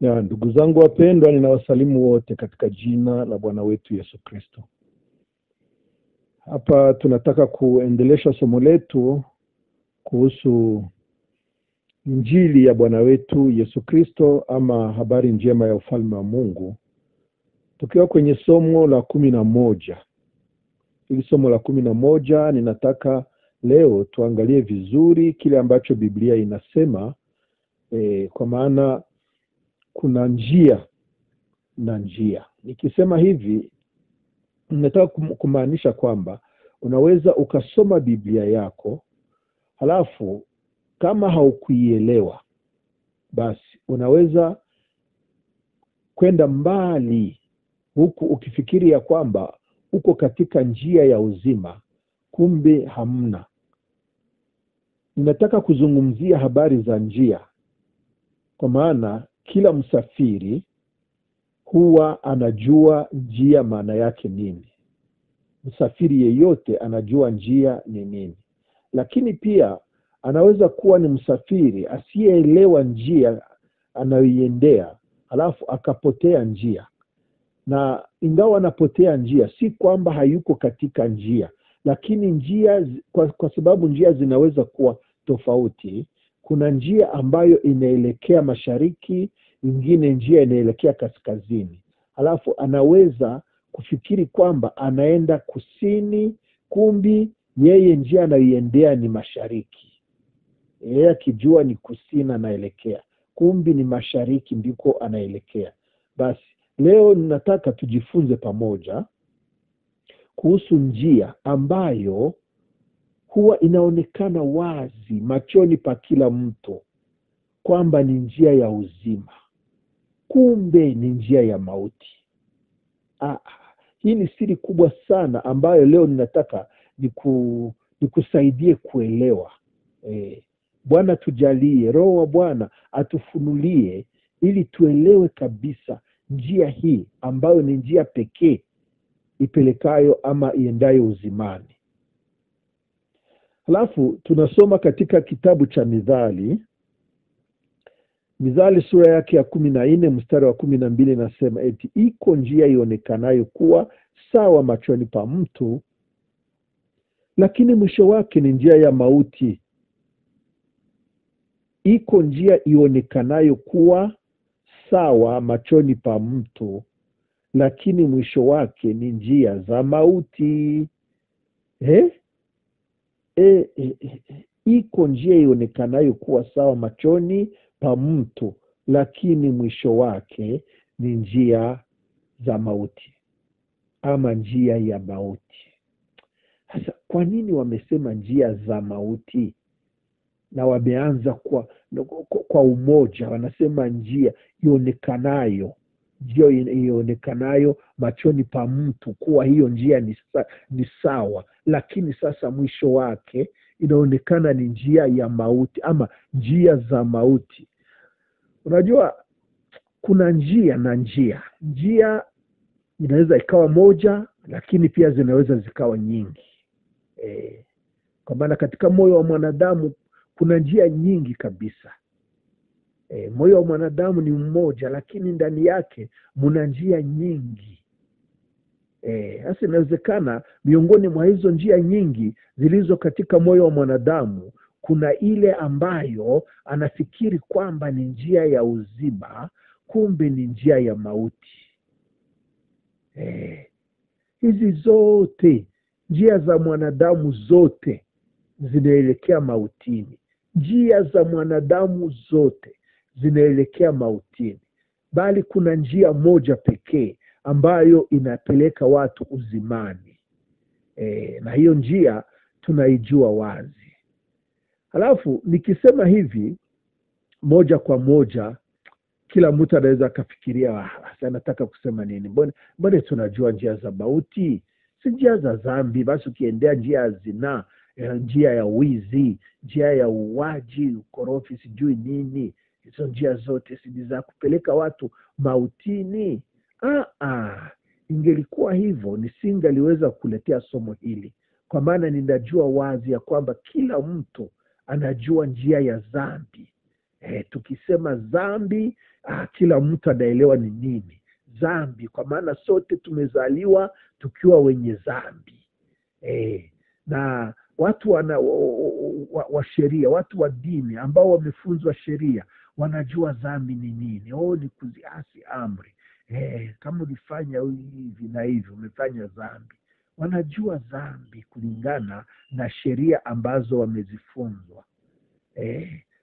Ya ndugu zangu wapendwa, ninawasalimu wote katika jina la Bwana wetu Yesu Kristo. Hapa tunataka kuendelesha somo letu kuhusu Injili ya Bwana wetu Yesu Kristo, ama habari njema ya ufalme wa Mungu. Tukiwa kwenye somo la 11. Hili somo la 11 ninataka leo tuangalie vizuri kile ambacho Biblia inasema, kwa maana kuna njia na njia. Nikisema hivi, ninataka kumaanisha kwamba unaweza ukasoma Biblia yako, halafu kama haukuielewa, basi unaweza kwenda mbali huku ukifikiri ya kwamba uko katika njia ya uzima, kumbe hamna. Ninataka kuzungumzia habari za njia, kwa maana kila msafiri huwa anajua njia maana yake nini. Msafiri yeyote anajua njia ni nini. Lakini pia anaweza kuwa ni msafiri asiyeelewa njia anayoiendea, halafu akapotea njia. Na ingawa anapotea njia, si kwamba hayuko katika njia, lakini njia, kwa sababu njia zinaweza kuwa tofauti. Kuna njia ambayo inaelekea mashariki, nyingine njia inaelekea kaskazini. Halafu anaweza kufikiri kwamba anaenda kusini, kumbi yeye njia anayoiendea ni mashariki. Yeye akijua ni kusini anaelekea, kumbi ni mashariki ndiko anaelekea. Basi leo ninataka tujifunze pamoja kuhusu njia ambayo huwa inaonekana wazi machoni pa kila mtu kwamba ni njia ya uzima, kumbe ni njia ya mauti. Hii ni siri kubwa sana ambayo leo ninataka nikusaidie kuelewa. Bwana tujalie, Roho wa Bwana atufunulie ili tuelewe kabisa njia hii ambayo ni njia pekee ipelekayo ama iendayo uzimani. Halafu tunasoma katika kitabu cha Mithali sura yake ya 14 mstari wa 12, nasema eti iko njia ionekanayo kuwa sawa machoni pa mtu, lakini mwisho wake ni njia ya mauti. Iko njia ionekanayo kuwa sawa machoni pa mtu, lakini mwisho wake ni njia za mauti. Iko njia ionekanayo kuwa sawa machoni pa mtu, lakini mwisho wake ni njia za mauti, ama njia ya mauti. Sasa kwa nini wamesema njia za mauti? Na wameanza kwa umoja, wanasema njia ionekanayo machoni pa mtu kuwa hiyo njia ni sawa, lakini sasa mwisho wake inaonekana ni njia ya mauti, ama njia za mauti. Unajua kuna njia na njia. Njia inaweza ikawa moja, lakini pia zinaweza zikawa nyingi. Kwa maana katika moyo wa mwanadamu kuna njia nyingi kabisa. Moyo wa mwanadamu ni mmoja, lakini ndani yake muna njia nyingi. Hasa inawezekana miongoni mwa hizo njia nyingi zilizo katika moyo wa mwanadamu, kuna ile ambayo anafikiri kwamba ni njia ya uzima, kumbe ni njia ya mauti. Hizi zote njia za mwanadamu zote zinaelekea mautini. Njia za mwanadamu zote zinaelekea mautini, bali kuna njia moja pekee ambayo inapeleka watu uzimani. Na hiyo njia tunaijua wazi. Halafu nikisema hivi moja kwa moja, kila mtu anaweza akafikiria sasa nataka kusema nini? Mbona tunajua njia za mauti? Si njia za dhambi? Basi ukiendea njia ya zinaa, njia ya wizi, njia ya uwaji, ukorofi, sijui nini, hizo njia zote si za kupeleka watu mautini? Ingelikuwa hivyo nisingaliweza kuletea somo hili, kwa maana ninajua wazi ya kwamba kila mtu anajua njia ya dhambi, Tukisema dhambi, kila mtu anaelewa ni nini dhambi, kwa maana sote tumezaliwa tukiwa wenye dhambi. Na watu wa sheria, watu wa dini ambao wamefunzwa sheria wanajua dhambi ni nini. Ni kuziasi amri. Kama ulifanya hivi na hivi umefanya dhambi. Wanajua dhambi kulingana na sheria ambazo wamezifunzwa.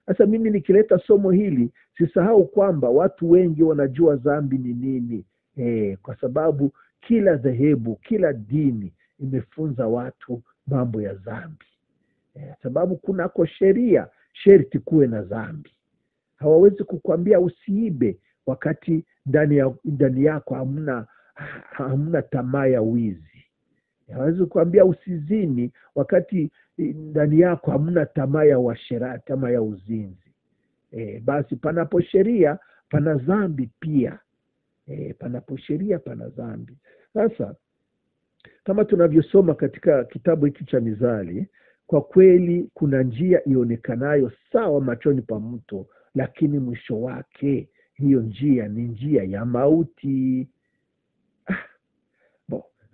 Sasa mimi nikileta somo hili sisahau kwamba watu wengi wanajua dhambi ni nini. Kwa sababu kila dhehebu, kila dini imefunza watu mambo ya dhambi. Sababu kunako sheria sherti kuwe na dhambi. Hawawezi kukwambia usiibe wakati ndani yako hamna tamaa ya wizi. Hawawezi kukwambia usizini wakati ndani yako hamna tamaa ya uasherati, tamaa ya uzinzi. Basi panapo sheria pana dhambi pia. Panapo sheria pana dhambi. Sasa kama tunavyosoma katika kitabu hiki cha Mithali, kwa kweli kuna njia ionekanayo sawa machoni pa mtu, lakini mwisho wake hiyo njia ni njia ya mauti.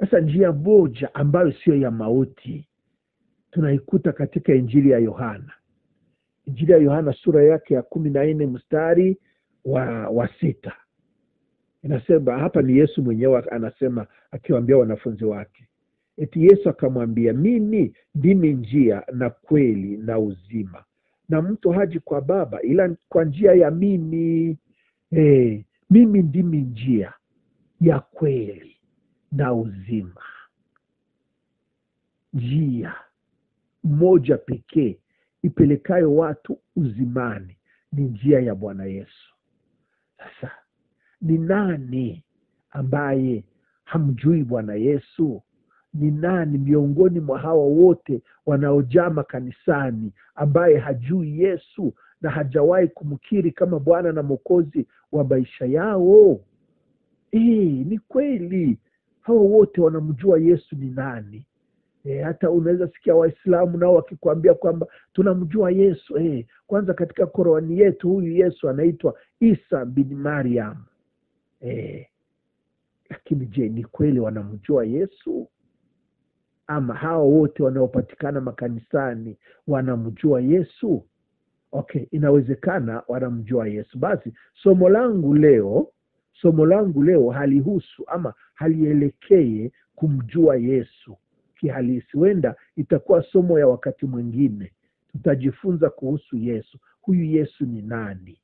Sasa njia moja ambayo sio ya mauti tunaikuta katika Injili ya Yohana. Injili ya Yohana sura yake ya 14 mstari wa 6. Inasema hapa, ni Yesu mwenyewe anasema akiwaambia wanafunzi wake. Eti Yesu akamwambia, mimi ndimi njia na kweli na uzima, na mtu haji kwa Baba ila kwa njia ya mimi. Mimi ndimi njia ya kweli na uzima. Njia moja pekee ipelekayo watu uzimani ni njia ya Bwana Yesu. Sasa ni nani ambaye hamjui Bwana Yesu? Ni nani miongoni mwa hawa wote wanaojaa makanisani ambaye hajui Yesu na hajawahi kumkiri kama Bwana na Mwokozi wa maisha yao? Ni kweli hawa wote wanamjua Yesu ni nani. Hata unaweza sikia Waislamu nao wakikwambia kwamba tunamjua Yesu. Kwanza katika Korani yetu huyu Yesu anaitwa Isa bin Maryam. Lakini je, ni kweli wanamjua Yesu? Ama hawa wote wanaopatikana makanisani wanamjua Yesu? Inawezekana wanamjua Yesu. Basi somo langu leo halihusu ama halielekee kumjua Yesu kihalisi. Wenda itakuwa somo ya wakati mwingine, tutajifunza kuhusu Yesu. Huyu Yesu ni nani?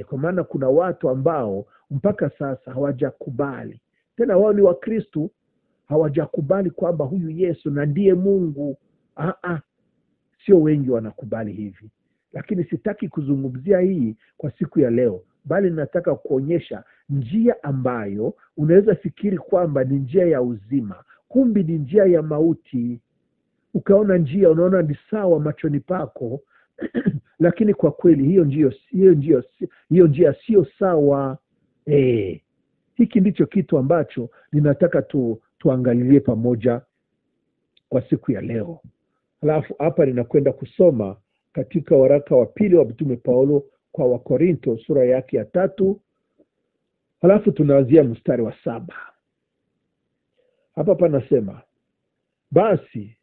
Kwa maana kuna watu ambao mpaka sasa hawajakubali, tena wao ni Wakristo, hawajakubali kwamba huyu Yesu na ndiye Mungu. Sio wengi wanakubali hivi, lakini sitaki kuzungumzia hii kwa siku ya leo, bali nataka kuonyesha njia ambayo unaweza fikiri kwamba ni njia ya uzima, kumbi ni njia ya mauti. Ukaona njia unaona ni sawa machoni pako lakini kwa kweli hiyo njia sio sawa. Hiki ndicho kitu ambacho ninataka tuangalie pamoja kwa siku ya leo. Halafu hapa ninakwenda kusoma katika waraka wa pili wa Mtume Paulo kwa Wakorinto sura yake ya 3. Halafu tunaanzia mstari wa 7. Hapa panasema, basi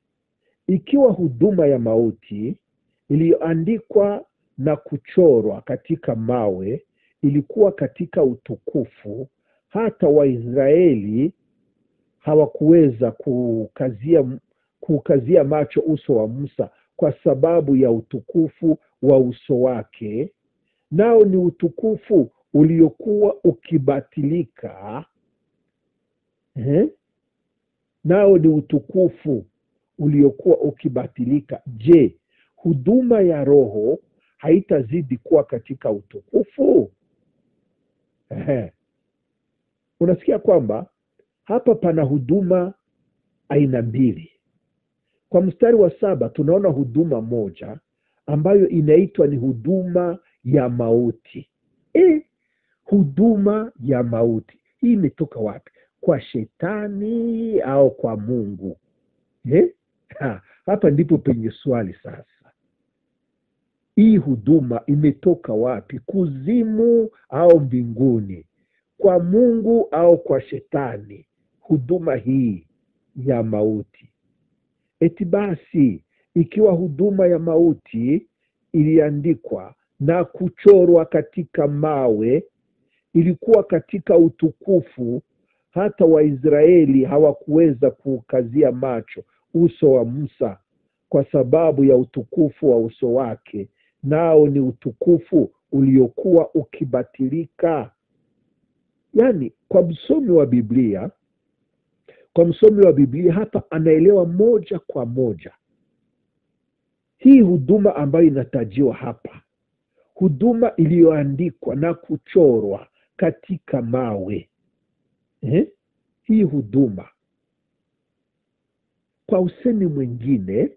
ikiwa huduma ya mauti iliyoandikwa na kuchorwa katika mawe ilikuwa katika utukufu, hata Waisraeli hawakuweza kukazia macho uso wa Musa kwa sababu ya utukufu wa uso wake, nao ni utukufu uliokuwa ukibatilika. Nao ni utukufu uliokuwa ukibatilika. Je, huduma ya roho haitazidi kuwa katika utukufu? Unasikia kwamba hapa pana huduma aina mbili. Kwa mstari wa 7 tunaona huduma moja ambayo inaitwa ni huduma ya mauti. Huduma ya mauti hii imetoka wapi? Kwa shetani au kwa Mungu? Hapa ndipo penye swali sasa. hii huduma imetoka wapi? Kuzimu au mbinguni? Kwa Mungu au kwa shetani? Huduma hii ya mauti. Eti basi ikiwa huduma ya mauti iliandikwa na kuchorwa katika mawe, ilikuwa katika utukufu, hata Waisraeli hawakuweza kukazia macho uso wa Musa kwa sababu ya utukufu wa uso wake, nao ni utukufu uliokuwa ukibatilika. Yani kwa msomi wa Biblia hapa anaelewa moja kwa moja hii huduma ambayo inatajiwa hapa, huduma iliyoandikwa na kuchorwa katika mawe. Hii huduma, kwa usemi mwingine,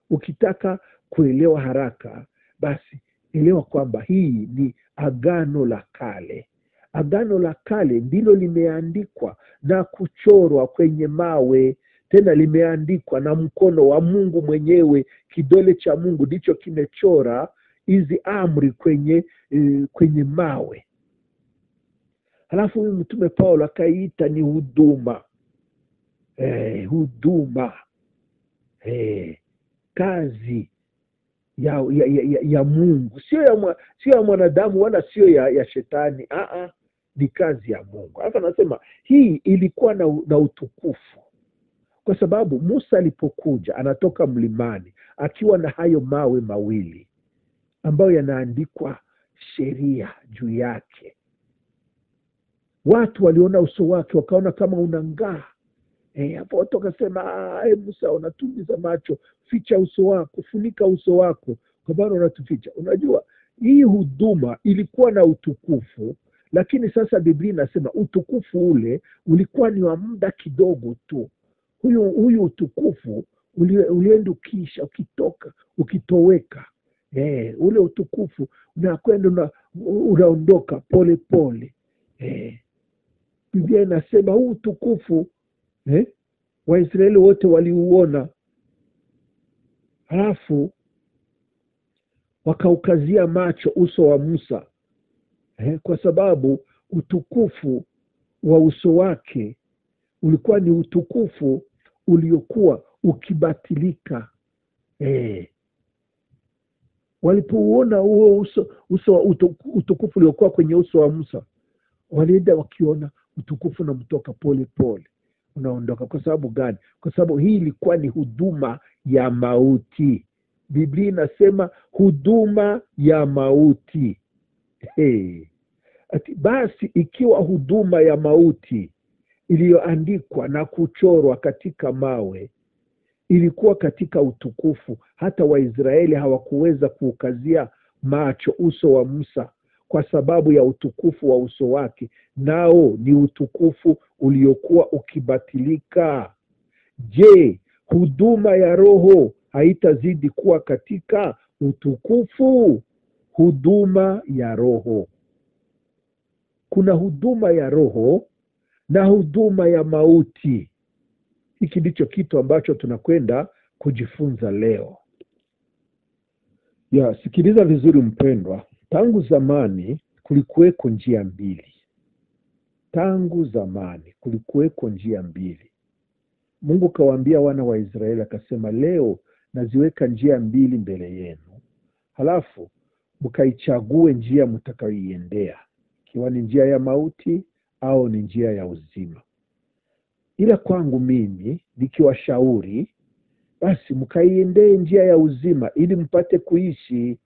ukitaka kuelewa haraka, basi elewa kwamba hii ni Agano la Kale. Agano la Kale ndilo limeandikwa na kuchorwa kwenye mawe, tena limeandikwa na mkono wa Mungu mwenyewe. Kidole cha Mungu ndicho kimechora hizi amri kwenye mawe. Halafu huyu mtume Paulo akaiita ni huduma. Huduma. Kazi ya Mungu, sio ya mwanadamu wala sio ya shetani. Ni kazi ya Mungu. Hapa nasema hii ilikuwa na utukufu, kwa sababu Musa alipokuja anatoka mlimani akiwa na hayo mawe mawili ambayo yanaandikwa sheria juu yake. Watu waliona uso wake, wakaona kama unang'aa. Hapo watu wakasema, Musa, unatumiza macho, ficha uso wako, funika uso wako, kwa maana unatuficha. Unajua hii huduma ilikuwa na utukufu, lakini sasa Biblia inasema utukufu ule ulikuwa ni wa muda kidogo tu. Huyu utukufu ulienda ukisha, ukitoweka. Ule utukufu unakwenda unaondoka pole pole. Biblia inasema huu utukufu Waisraeli wote waliuona, halafu wakaukazia macho uso wa Musa, kwa sababu utukufu wa uso wake ulikuwa ni utukufu uliokuwa ukibatilika. Walipouona huo utukufu uliokuwa kwenye uso wa Musa, walienda wakiona utukufu na mtoka pole pole unaondoka. Kwa sababu gani? Kwa sababu hii ilikuwa ni huduma ya mauti. Biblia inasema huduma ya mauti. Basi ikiwa huduma ya mauti iliyoandikwa na kuchorwa katika mawe ilikuwa katika utukufu, hata Waisraeli hawakuweza kuukazia macho uso wa Musa kwa sababu ya utukufu wa uso wake, nao ni utukufu uliokuwa ukibatilika. Je, huduma ya Roho haitazidi kuwa katika utukufu? Huduma ya Roho. Kuna huduma ya Roho na huduma ya mauti. Hiki ndicho kitu ambacho tunakwenda kujifunza leo. Sikiliza vizuri mpendwa. Tangu zamani kulikuweko njia mbili. Mungu kawaambia wana wa Israeli, akasema, leo naziweka njia mbili mbele yenu, halafu mkaichague njia mtakayoiendea, ikiwa ni njia ya mauti au ni njia ya uzima. Ila kwangu mimi nikiwashauri, basi mkaiendee njia ya uzima ili mpate kuishi.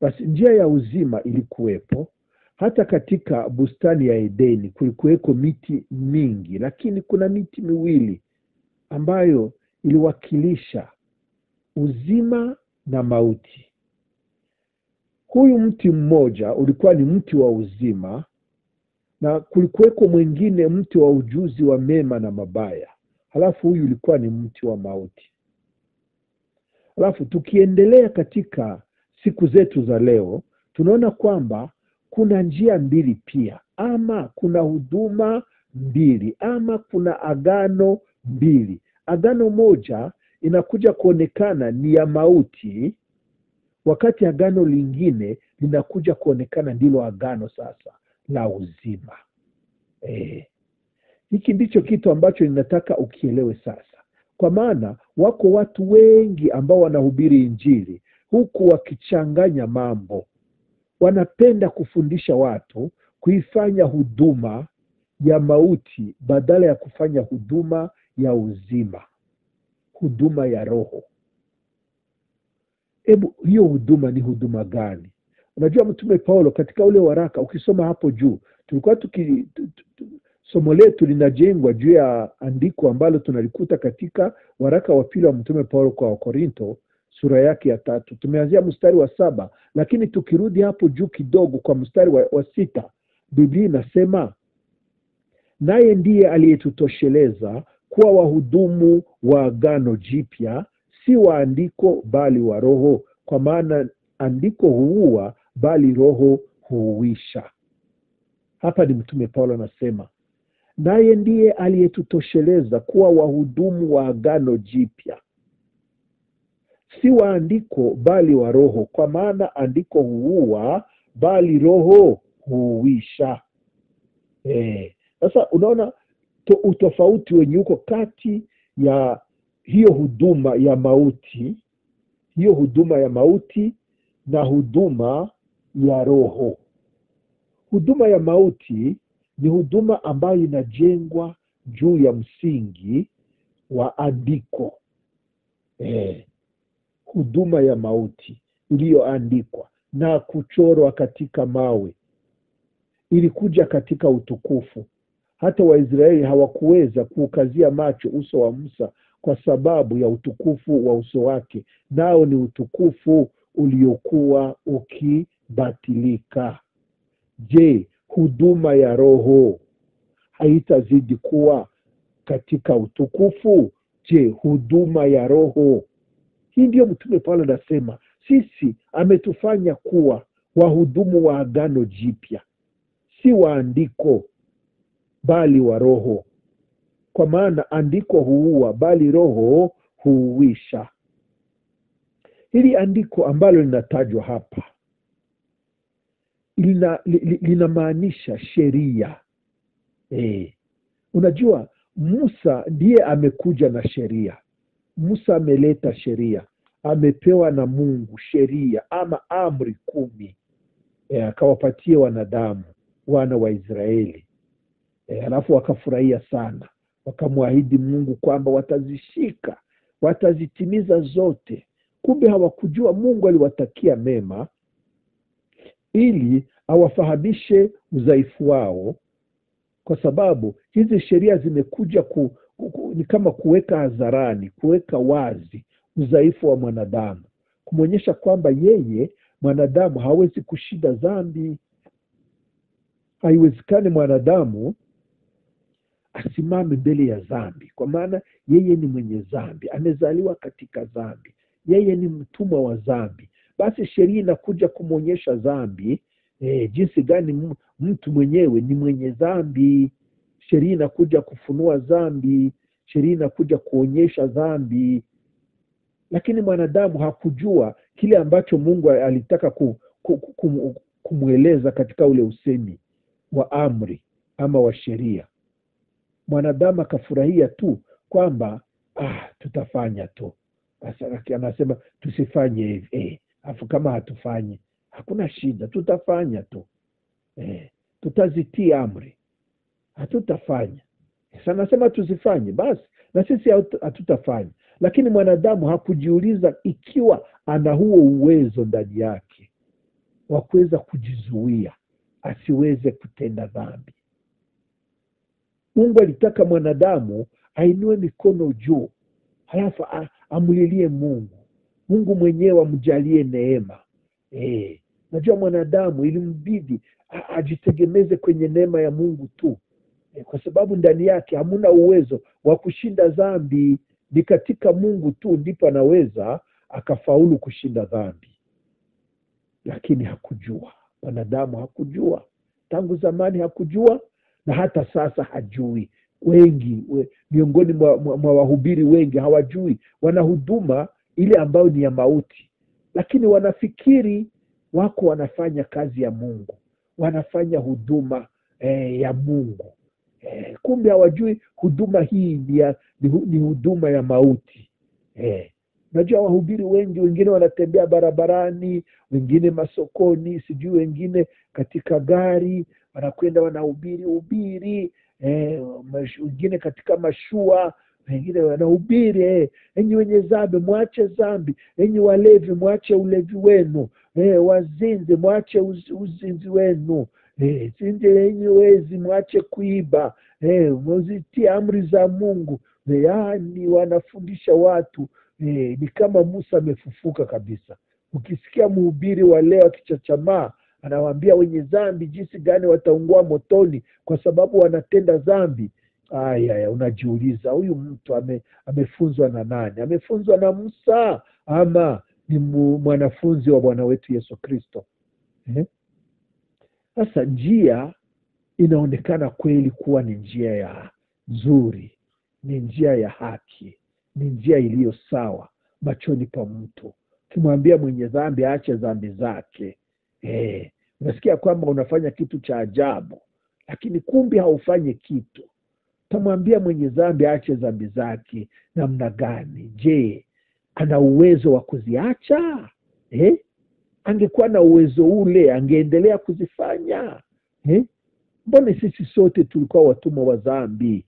Basi njia ya uzima ilikuwepo. Hata katika bustani ya Edeni kulikuweko miti mingi, lakini kuna miti miwili ambayo iliwakilisha uzima na mauti. Huyu mti mmoja ulikuwa ni mti wa uzima, na kulikuweko mwingine mti wa ujuzi wa mema na mabaya. Halafu huyu ulikuwa ni mti wa mauti. Halafu tukiendelea katika siku zetu za leo, tunaona kwamba kuna njia mbili pia, ama kuna huduma mbili, ama kuna agano mbili. Agano moja inakuja kuonekana ni ya mauti, wakati agano lingine linakuja kuonekana ndilo agano sasa la uzima. Hiki ndicho kitu ambacho ninataka ukielewe sasa, kwa maana wako watu wengi ambao wanahubiri Injili huku wakichanganya mambo. Wanapenda kufundisha watu kuifanya huduma ya mauti badala ya kufanya huduma ya uzima, huduma ya roho. Hiyo huduma ni huduma gani? Unajua Mtume Paulo katika ule waraka, ukisoma hapo juu, tulikuwa somo letu linajengwa juu ya andiko ambalo tunalikuta katika waraka wa pili wa Mtume Paulo kwa Wakorinto sura yake ya 3. Tumeanzia mstari wa 7, lakini tukirudi hapo juu kidogo kwa mstari wa 6, Biblia inasema, naye ndiye aliyetutosheleza kuwa wahudumu wa agano jipya, si wa andiko bali wa roho, kwa maana andiko huua bali roho huuisha. Hapa ni Mtume Paulo anasema, naye ndiye aliyetutosheleza kuwa wahudumu wa agano jipya, si wa andiko bali wa roho, kwa maana andiko huua bali roho huuisha. Sasa unaona utofauti wenye uko kati ya hiyo huduma ya mauti, na huduma ya roho. Huduma ya mauti ni huduma ambayo inajengwa juu ya msingi wa andiko. Huduma ya mauti iliyoandikwa na kuchorwa katika mawe ilikuja katika utukufu. Hata Waisraeli hawakuweza kuukazia macho uso wa Musa kwa sababu ya utukufu wa uso wake, nao ni utukufu uliokuwa ukibatilika. Je, huduma ya roho haitazidi kuwa katika utukufu? Je, huduma ya roho? Hii ndio Mtume Paulo anasema, sisi ametufanya kuwa wahudumu wa agano jipya, si wa andiko bali wa roho, kwa maana andiko huua bali roho huuisha. Hili andiko ambalo linatajwa hapa linamaanisha sheria. Unajua Musa ndiye amekuja na sheria. Musa ameleta sheria, amepewa na Mungu sheria ama amri 10, akawapatia wanadamu, wana wa Israeli. Alafu wakafurahia sana, wakamwahidi Mungu kwamba watazishika, watazitimiza zote. Kumbe hawakujua Mungu aliwatakia mema ili awafahamishe udhaifu wao, kwa sababu hizi sheria zimekuja ni kama kuweka hadharani, kuweka wazi udhaifu wa mwanadamu, kumwonyesha kwamba yeye mwanadamu hawezi kushinda dhambi. Haiwezekani mwanadamu asimame mbele ya dhambi, kwa maana yeye ni mwenye dhambi, amezaliwa katika dhambi, yeye ni mtumwa wa dhambi. Basi sheria inakuja kumwonyesha dhambi, jinsi gani mtu mwenyewe ni mwenye dhambi. Sheria inakuja kufunua dhambi, sheria inakuja kuonyesha dhambi. Lakini mwanadamu hakujua kile ambacho Mungu alitaka kumweleza katika ule usemi wa amri ama wa sheria. Mwanadamu akafurahia tu kwamba tutafanya tu. Anasema tusifanye hivi. Afu kama hatufanyi hakuna shida, tutafanya tu. Tutazitii amri, hatutafanya. Sasa anasema tusifanye, basi na sisi hatutafanya. Lakini mwanadamu hakujiuliza ikiwa ana huo uwezo ndani yake wa kuweza kujizuia asiweze kutenda dhambi. Mungu alitaka mwanadamu ainue mikono juu, halafu amulilie Mungu. Mungu mwenyewe amjalie neema. Najua mwanadamu ilimbidi ajitegemeze kwenye neema ya Mungu tu, kwa sababu ndani yake hamuna uwezo wa kushinda dhambi. Ni katika Mungu tu ndipo anaweza akafaulu kushinda dhambi. Lakini hakujua, mwanadamu hakujua, tangu zamani hakujua, na hata sasa hajui. Wengi miongoni mwa wahubiri wengi hawajui, wanahuduma ile ambayo ni ya mauti, lakini wanafikiri wako wanafanya kazi ya Mungu, wanafanya huduma ya Mungu. Kumbe hawajui huduma hii ni huduma ya mauti. Najua wahubiri wengi, wengine wanatembea barabarani, wengine masokoni, sijui wengine katika gari wanakwenda wanahubiri, wengine katika mashua, wengine wanahubiri, enyi wenye dhambi mwache dhambi, enyi walevi mwache ulevi wenu, wazinzi mwache uzinzi wenu, enyi wezi mwache kuiba, mzitie amri za Mungu. Yaani wanafundisha watu ni kama Musa amefufuka kabisa. Ukisikia mhubiri wa leo akichachamaa anawaambia wenye dhambi jinsi gani wataungua motoni kwa sababu wanatenda dhambi, unajiuliza huyu mtu amefunzwa na nani? Amefunzwa na Musa ama ni mwanafunzi wa Bwana wetu Yesu Kristo? Sasa njia inaonekana kweli kuwa ni njia ya nzuri, ni njia ya haki, ni njia iliyo sawa machoni pa mtu. Ukimwambia mwenye dhambi aache dhambi zake, unasikia kwamba unafanya kitu cha ajabu, lakini kumbe haufanyi kitu. Utamwambia mwenye dhambi aache dhambi zake namna gani? Je, ana uwezo wa kuziacha? Angekuwa na uwezo ule, angeendelea kuzifanya? Mbona sisi sote tulikuwa watumwa wa dhambi?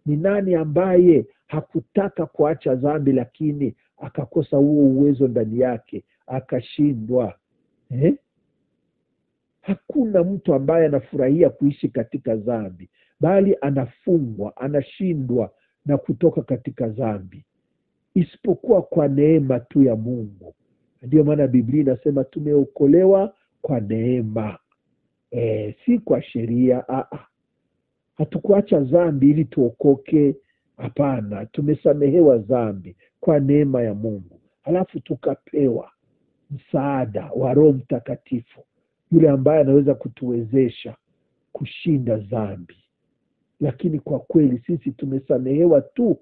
Ni nani ambaye hakutaka kuacha dhambi lakini akakosa huo uwezo ndani yake akashindwa? Hakuna mtu ambaye anafurahia kuishi katika dhambi, bali anafungwa, anashindwa na kutoka katika dhambi, isipokuwa kwa neema tu ya Mungu. Ndio maana Biblia inasema tumeokolewa kwa neema, si kwa sheria. Hatukuacha dhambi ili tuokoke, hapana. Tumesamehewa dhambi kwa neema ya Mungu, halafu tukapewa msaada wa Roho Mtakatifu, yule ambaye anaweza kutuwezesha kushinda dhambi. Lakini kwa kweli sisi tumesamehewa tu,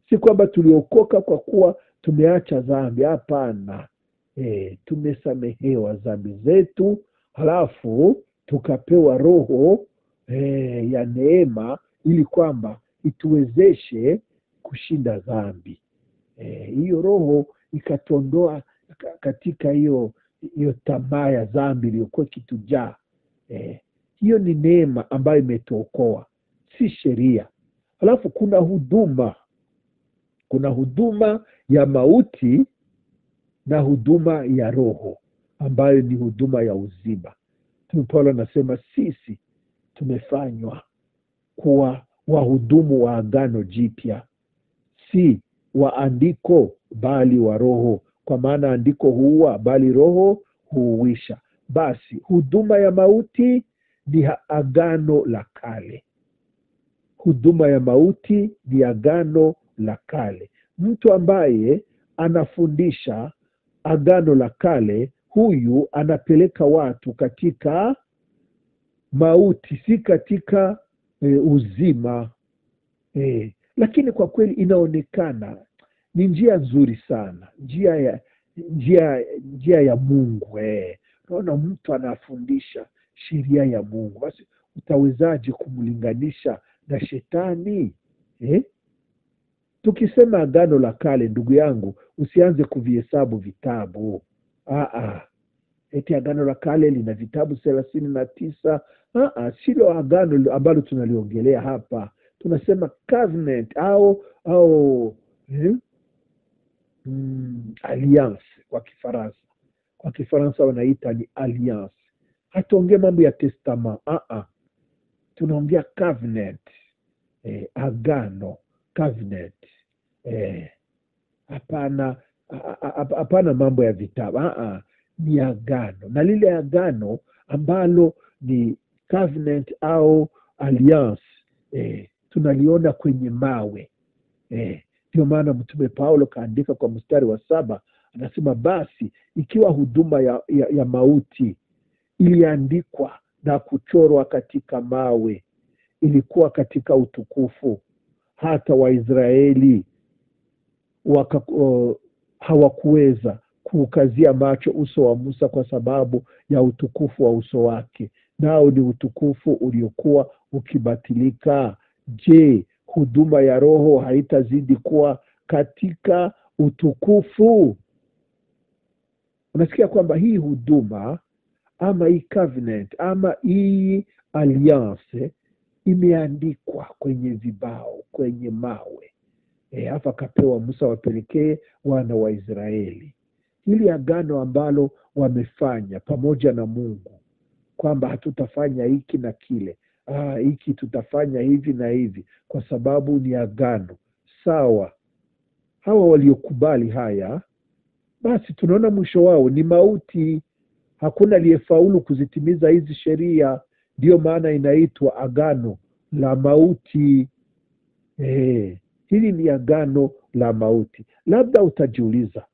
si kwamba tuliokoka kwa kuwa tumeacha dhambi, hapana. Tumesamehewa dhambi zetu, halafu tukapewa roho ya neema ili kwamba ituwezeshe kushinda dhambi. Hiyo roho ikatuondoa katika hiyo tamaa ya dhambi iliyokuwa kitujaa. Hiyo ni neema ambayo imetuokoa, si sheria. Halafu kuna huduma ya mauti na huduma ya roho ambayo ni huduma ya uzima. Paulo anasema sisi tumefanywa kuwa wahudumu wa agano jipya, si wa andiko bali wa roho, kwa maana andiko huua bali roho huuisha. Basi huduma ya mauti ni agano la kale. Huduma ya mauti ni agano la kale. Mtu ambaye anafundisha agano la kale, huyu anapeleka watu katika mauti, si katika uzima. Lakini kwa kweli inaonekana ni njia nzuri sana, njia ya Mungu. Unaona mtu anafundisha sheria ya Mungu, basi utawezaje kumlinganisha na shetani? Tukisema agano la kale, ndugu yangu, usianze kuvihesabu vitabu. Eti agano la kale lina vitabu 39. Silo agano ambalo tunaliongelea hapa. Tunasema covenant au alliance kwa Kifaransa. Kwa Kifaransa wanaita ni alliance. Hatuongea mambo ya testament. Tunaongea covenant. Agano, covenant. Hapana mambo ya vitabu. Ni agano. Na lile agano ambalo ni covenant au alliance, tunaliona kwenye mawe. Ndio maana Mtume Paulo kaandika kwa mstari wa 7, anasema basi ikiwa huduma ya mauti iliandikwa na kuchorwa katika mawe ilikuwa katika utukufu, hata Waisraeli hawakuweza kukazia macho uso wa Musa kwa sababu ya utukufu wa uso wake, nao ni utukufu uliokuwa ukibatilika. Je, huduma ya Roho haitazidi kuwa katika utukufu? Unasikia kwamba hii huduma ama hii covenant ama hii alliance imeandikwa kwenye vibao, kwenye mawe. Hapa kapewa Musa wapelekee wana wa Israeli. Hili agano ambalo wamefanya pamoja na Mungu, kwamba hatutafanya hiki na kile, hiki tutafanya hivi na hivi, kwa sababu ni agano. Sawa, hawa waliokubali haya, basi tunaona mwisho wao ni mauti. Hakuna aliyefaulu kuzitimiza hizi sheria. Ndio maana inaitwa agano la mauti. Hili ni agano la mauti. Labda utajiuliza,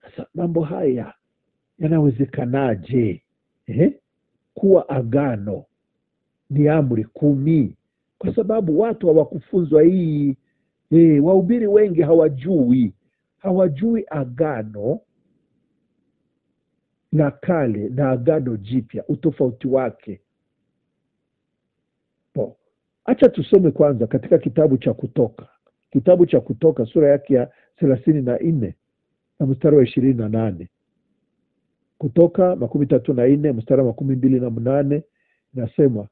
sasa mambo haya yanawezekanaje kuwa agano ni amri 10? Kwa sababu watu hawakufunzwa hii. Wahubiri wengi hawajui agano la kale na agano jipya, utofauti wake. Acha tusome kwanza katika kitabu cha Kutoka sura yake ya 34 na mstari wa 28. Kutoka 34 mstari wa 28 nasema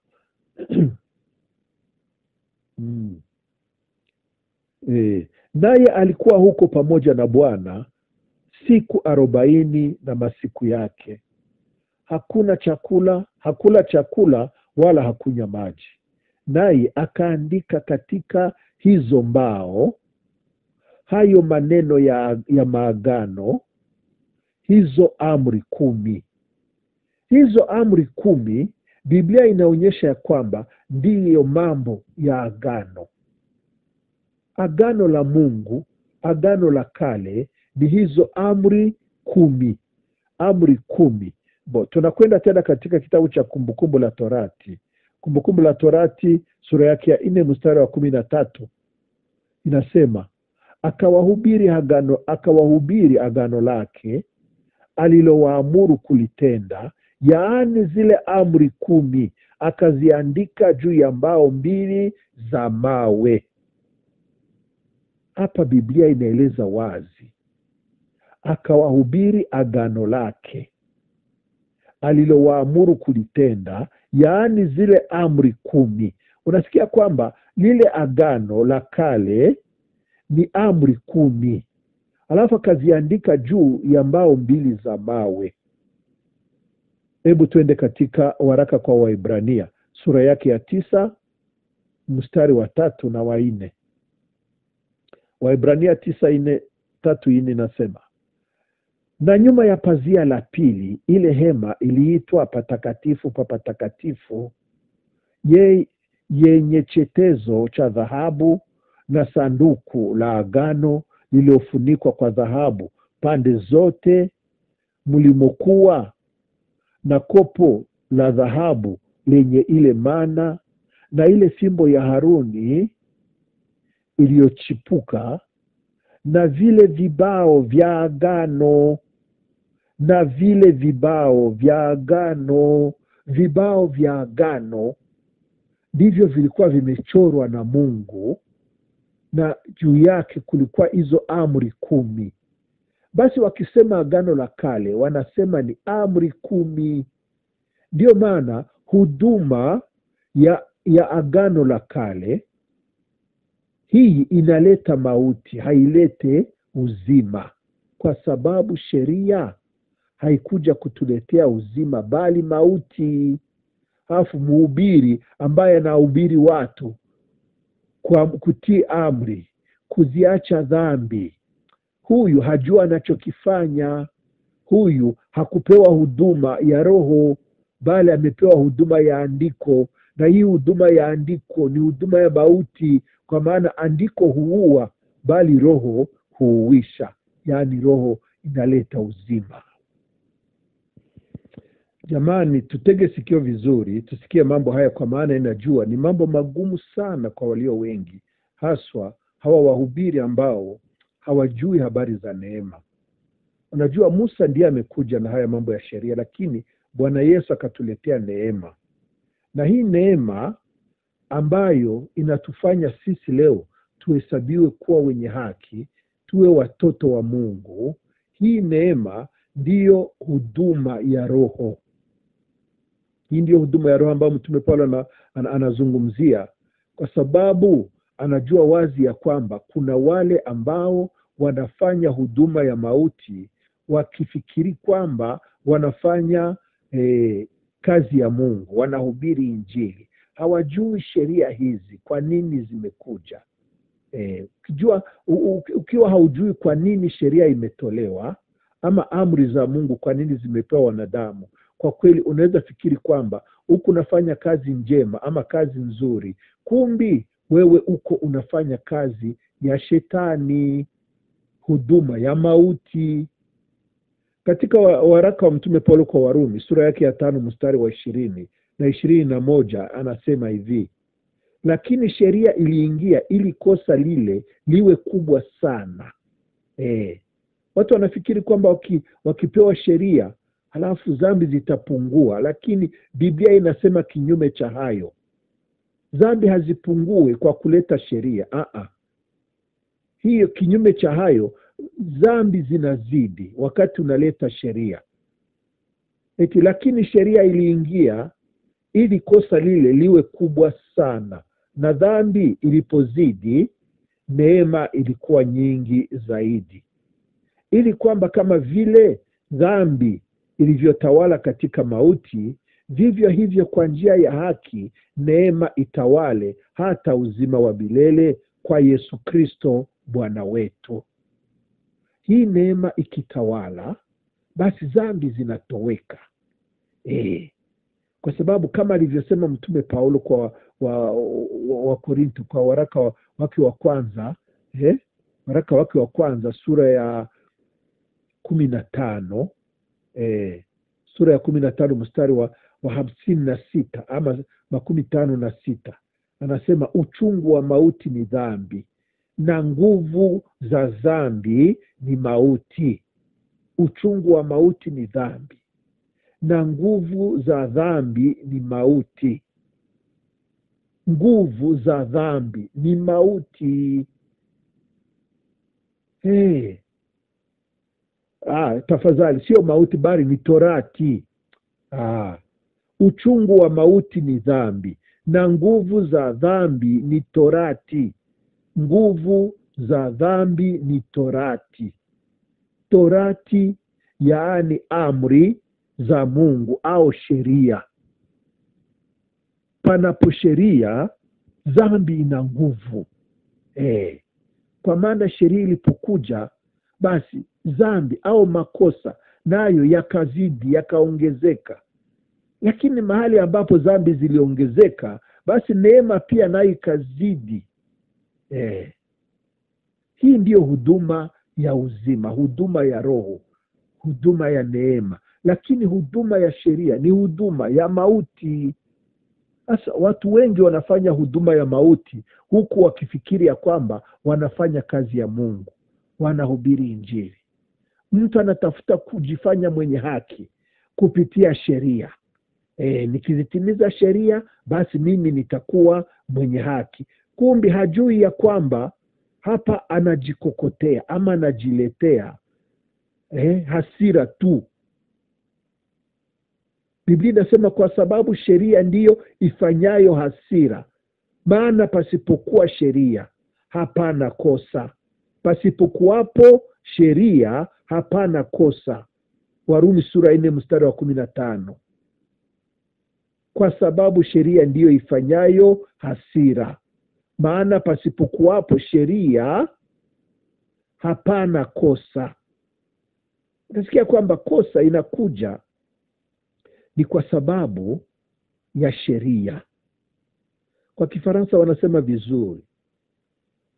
naye alikuwa huko pamoja na Bwana siku 40 na masiku yake. Hakula chakula wala hakunywa maji. Naye akaandika katika hizo mbao hayo maneno ya maagano, hizo amri 10. Hizo amri 10, Biblia inaonyesha ya kwamba ndiyo mambo ya agano. Agano la Mungu, agano la kale ni hizo amri 10. Amri 10. Tunakwenda tena katika kitabu cha Kumbukumbu la Torati. Kumbukumbu la Torati sura yake ya 4 mstari wa 13 inasema, akawahubiri agano lake alilowaamuru kulitenda, yaani zile amri 10, akaziandika juu ya mbao 2 za mawe. Hapa Biblia inaeleza wazi, akawahubiri agano lake alilowaamuru kulitenda, yaani zile amri 10. Unasikia kwamba lile agano la kale ni amri 10, alafu akaziandika juu ya mbao 2 za mawe. Hebu tuende katika waraka kwa Waebrania sura yake ya 9 mstari wa 3 na wa 4. Waebrania 9:3-4 nasema, na nyuma ya pazia la pili ile hema iliitwa patakatifu pa patakatifu, yenye chetezo cha dhahabu na sanduku la agano lililofunikwa kwa dhahabu pande zote, mlimokuwa na kopo la dhahabu lenye ile mana na ile fimbo ya Haruni iliyochipuka, na vile vibao vya agano. Vibao vya agano ndivyo vilikuwa vimechorwa na Mungu, na juu yake kulikuwa hizo amri 10. Basi wakisema agano la kale, wanasema ni amri 10. Ndio maana huduma ya agano la kale hii inaleta mauti, hailete uzima, kwa sababu sheria haikuja kutuletea uzima bali mauti. Alafu mhubiri ambaye anahubiri watu kwa kutii amri, kuziacha dhambi, huyu hajua anachokifanya. Huyu hakupewa huduma ya Roho bali amepewa huduma ya andiko, na hii huduma ya andiko ni huduma ya mauti, kwa maana andiko huua bali Roho huuisha, yaani Roho inaleta uzima. Jamani, tutege sikio vizuri, tusikie mambo haya, kwa maana inajua ni mambo magumu sana kwa walio wengi, haswa hawa wahubiri ambao hawajui habari za neema. Unajua Musa ndiye amekuja na haya mambo ya sheria, lakini Bwana Yesu akatuletea neema. Na hii neema ambayo inatufanya sisi leo tuhesabiwe kuwa wenye haki, tuwe watoto wa Mungu. Hii neema ndiyo huduma ya Roho. Hii ndiyo huduma ya Roho ambayo Mtume Paulo anazungumzia, kwa sababu anajua wazi ya kwamba kuna wale ambao wanafanya huduma ya mauti wakifikiri kwamba wanafanya kazi ya Mungu, wanahubiri Injili. Hawajui sheria hizi kwa nini zimekuja. Ukiwa haujui kwa nini sheria imetolewa ama amri za Mungu kwa nini zimepewa wanadamu, kwa kweli unaweza fikiri kwamba huku unafanya kazi njema ama kazi nzuri, kumbi wewe uko unafanya kazi ya shetani, huduma ya mauti. Katika waraka wa Mtume Paulo kwa Warumi sura yake ya 5 mstari wa 20 na 21 anasema hivi: lakini sheria iliingia ili kosa lile liwe kubwa sana. Watu wanafikiri kwamba wakipewa sheria halafu dhambi zitapungua, lakini Biblia inasema kinyume cha hayo. Dhambi hazipungue kwa kuleta sheria. Hiyo kinyume cha hayo, dhambi zinazidi wakati unaleta sheria. Lakini sheria iliingia ili kosa lile liwe kubwa sana, na dhambi ilipozidi, neema ilikuwa nyingi zaidi. Ili kwamba kama vile dhambi ilivyotawala katika mauti, vivyo hivyo kwa njia ya haki neema itawale hata uzima wa milele kwa Yesu Kristo Bwana wetu. Hii neema ikitawala, basi dhambi zinatoweka. Kwa sababu kama alivyosema Mtume Paulo kwa wa Korinto, kwa waraka wake wa kwanza, waraka wake wa kwanza sura ya 15, sura ya 15 mstari wa 56 ama 56, anasema uchungu wa mauti ni dhambi, na nguvu za dhambi ni mauti. Uchungu wa mauti ni dhambi, na nguvu za dhambi ni mauti. Nguvu za dhambi ni mauti. Tafadhali, sio mauti bali ni torati. Uchungu wa mauti ni dhambi, na nguvu za dhambi ni torati. Nguvu za dhambi ni torati. Torati yaani amri za Mungu au sheria. Panapo sheria, dhambi ina nguvu. Kwa maana sheria ilipokuja, basi dhambi au makosa nayo yakazidi, yakaongezeka. Lakini mahali ambapo dhambi ziliongezeka, basi neema pia nayo ikazidi. Hii ndiyo huduma ya uzima, huduma ya Roho, huduma ya neema. Lakini huduma ya sheria ni huduma ya mauti. Sasa watu wengi wanafanya huduma ya mauti huku wakifikiri ya kwamba wanafanya kazi ya Mungu, wanahubiri Injili. Mtu anatafuta kujifanya mwenye haki kupitia sheria. Nikizitimiza sheria, basi mimi nitakuwa mwenye haki. Kumbe hajui ya kwamba hapa anajikokotea ama anajiletea hasira tu. Biblia inasema kwa sababu sheria ndiyo ifanyayo hasira, maana pasipokuwa sheria hapana kosa. Pasipokuwapo sheria hapana kosa. Warumi sura 4 mstari wa 15. Kwa sababu sheria ndiyo ifanyayo hasira, maana pasipokuwapo sheria hapana kosa. Unasikia kwamba kosa inakuja ni kwa sababu ya sheria. Kwa Kifaransa wanasema vizuri,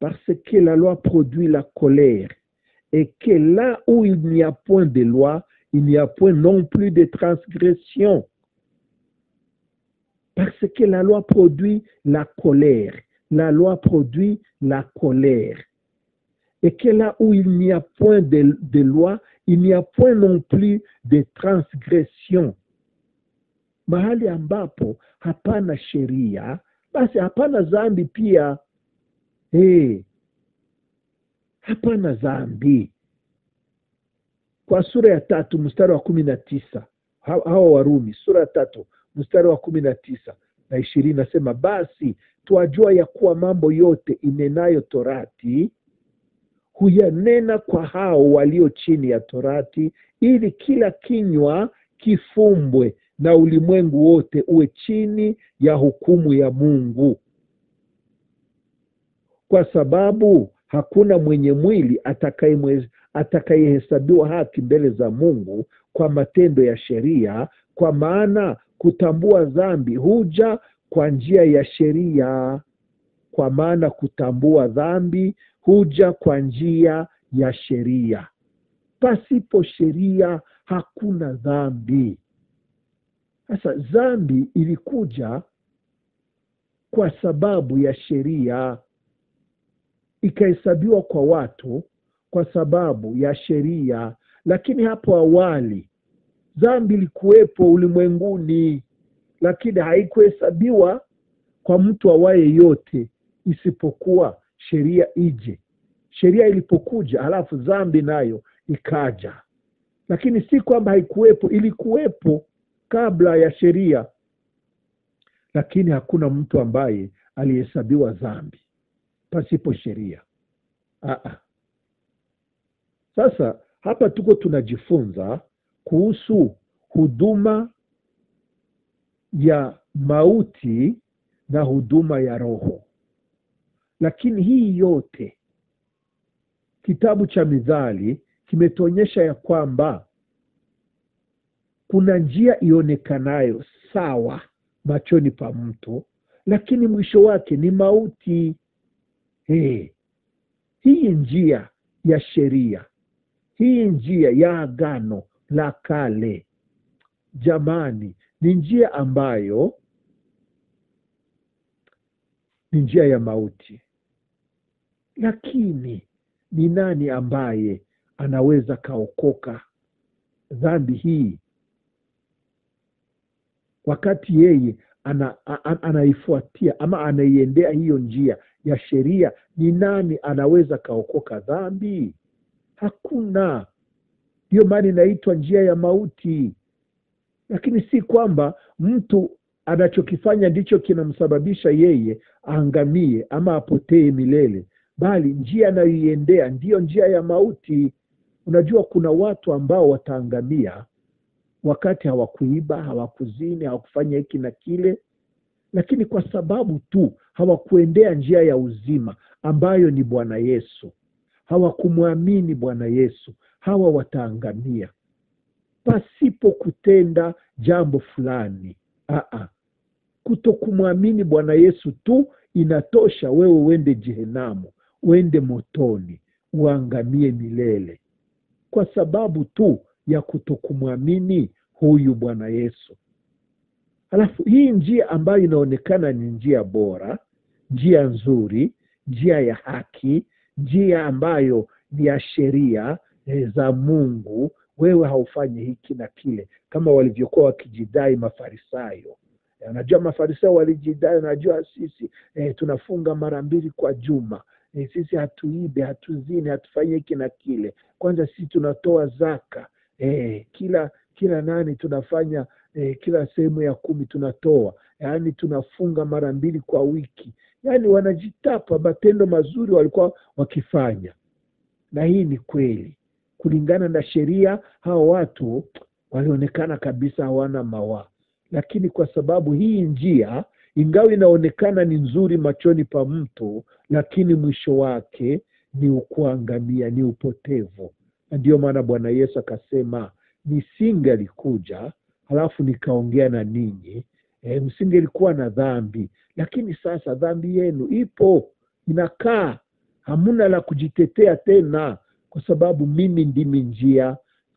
parce que la loi produit la colère, et que là où il n'y a point de loi, il n'y a point non plus de transgression. Parce que la loi produit la colère. La loi produit la colère. et que là où il n'y a point de loi, il n'y a point non plus de transgression. Mahali ambapo hapana sheria, basi hapana dhambi pia. Hapana dhambi. Kwa sura ya 3 mstari wa 19, hawa Warumi sura ya 3 mstari wa 19 na 20 nasema, basi twajua ya kuwa mambo yote inenayo torati huyanena kwa hao walio chini ya torati, ili kila kinywa kifumbwe na ulimwengu wote uwe chini ya hukumu ya Mungu. Kwa sababu hakuna mwenye mwili atakayehesabiwa haki mbele za Mungu kwa matendo ya sheria, kwa maana kutambua dhambi huja kwa njia ya sheria. Kwa maana kutambua dhambi huja kwa njia ya sheria. Pasipo sheria hakuna dhambi. Sasa dhambi ilikuja kwa sababu ya sheria, ikahesabiwa kwa watu kwa sababu ya sheria. Lakini hapo awali dhambi ilikuwepo ulimwenguni, lakini haikuhesabiwa kwa mtu awaye yote, isipokuwa sheria ije. Sheria ilipokuja, halafu dhambi nayo ikaja. Lakini si kwamba haikuwepo, ilikuwepo kabla ya sheria, lakini hakuna mtu ambaye alihesabiwa dhambi pasipo sheria. Sasa hapa tuko tunajifunza kuhusu huduma ya mauti na huduma ya roho. Lakini hii yote kitabu cha Mithali kimetuonyesha ya kwamba kuna njia ionekanayo sawa machoni pa mtu, lakini mwisho wake ni mauti. Hii njia ya sheria, hii njia ya agano la kale, jamani, ni njia ambayo ni njia ya mauti. Lakini ni nani ambaye anaweza kaokoka dhambi hii? Wakati yeye anaifuatia ama anaiendea hiyo njia ya sheria, ni nani anaweza kaokoka dhambi? Hakuna. Ndio maana inaitwa njia ya mauti. Lakini si kwamba mtu anachokifanya ndicho kinamsababisha yeye aangamie ama apotee milele, bali njia anayoiendea ndiyo njia ya mauti. Unajua kuna watu ambao wataangamia wakati hawakuiba, hawakuzini, hawakufanya hiki na kile, lakini kwa sababu tu hawakuendea njia ya uzima ambayo ni Bwana Yesu, hawakumwamini Bwana Yesu, hawa wataangamia pasipo kutenda jambo fulani. Kutokumwamini Bwana Yesu tu inatosha wewe uende Jehenamu, uende motoni, uangamie milele, kwa sababu tu ya kutokumwamini huyu Bwana Yesu. Halafu hii njia ambayo inaonekana ni njia bora, njia nzuri, njia ya haki, njia ambayo ni ya sheria za Mungu, wewe haufanyi hiki na kile, kama walivyokuwa wakijidai Mafarisayo. Unajua Mafarisayo walijidai, unajua sisi tunafunga mara 2 kwa juma, sisi hatuibe, hatuzini, hatufanye hiki na kile, kwanza sisi tunatoa zaka, kila nani tunafanya, kila sehemu ya 10 tunatoa, yaani tunafunga mara 2 kwa wiki. Yaani wanajitapa matendo mazuri walikuwa wakifanya. Na hii ni kweli, kulingana na sheria hao watu walionekana kabisa hawana mawaa. Lakini kwa sababu hii njia ingawa inaonekana ni nzuri machoni pa mtu, lakini mwisho wake ni kuangamia, ni upotevu. Na ndio maana Bwana Yesu akasema, nisingelikuja halafu nikaongea na ninyi, msingelikuwa na dhambi, lakini sasa dhambi yenu ipo, inakaa, hamuna la kujitetea tena, kwa sababu mimi ndimi njia,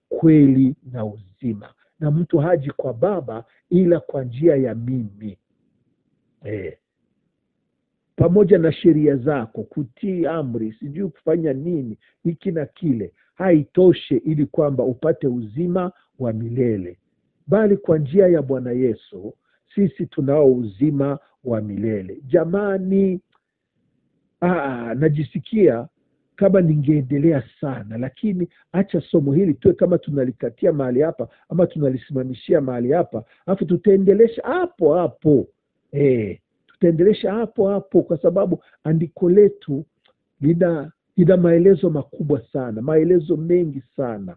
kweli na uzima, na mtu haji kwa Baba ila kwa njia ya mimi. pamoja na sheria zako, kutii amri, sijui kufanya nini, hiki na kile, haitoshe ili kwamba upate uzima wa milele. Bali kwa njia ya Bwana Yesu sisi tunao uzima wa milele. Jamani, najisikia kama ningeendelea sana, lakini acha somo hili tuwe kama tunalikatia mahali hapa, ama tunalisimamishia mahali hapa, alafu tutaendelesha hapo hapo. Tutaendelesha hapo hapo, kwa sababu andiko letu lina maelezo makubwa sana, maelezo mengi sana.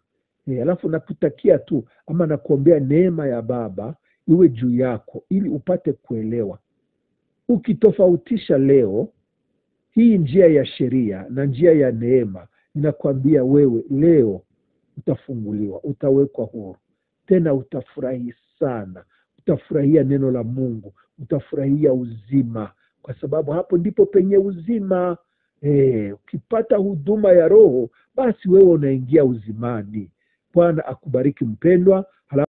Alafu nakutakia tu, ama nakuombea neema ya Baba iwe juu yako ili upate kuelewa. Ukitofautisha leo hii njia ya sheria na njia ya neema, ninakwambia wewe leo utafunguliwa, utawekwa huru. Tena utafurahi sana, utafurahia neno la Mungu, utafurahia uzima, kwa sababu hapo ndipo penye uzima. Ukipata huduma ya Roho, basi wewe unaingia uzimani. Bwana akubariki mpendwa.